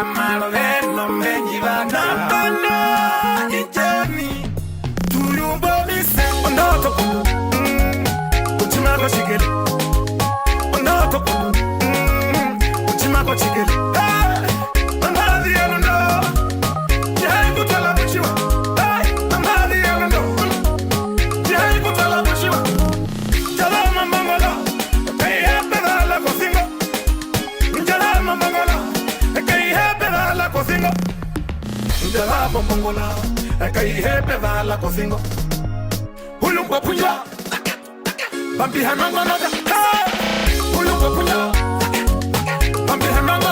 malo de no me lleva nada. Ijeni, tuyumbo mise. Onoto, uchimako chikeli. Onoto, uchimako chikeli. Amadi anono, jai kutala bushiwa. Amadi anono, jai kutala bushiwa. Jalama mangala, kei hapeda la cocinga. Jalama mangala, kei hapeda la cocinga. Jalama mangala, kei hapeda la cocinga. Ulumba punya, bambi hananga nada. Ulumba punya, bambi hananga.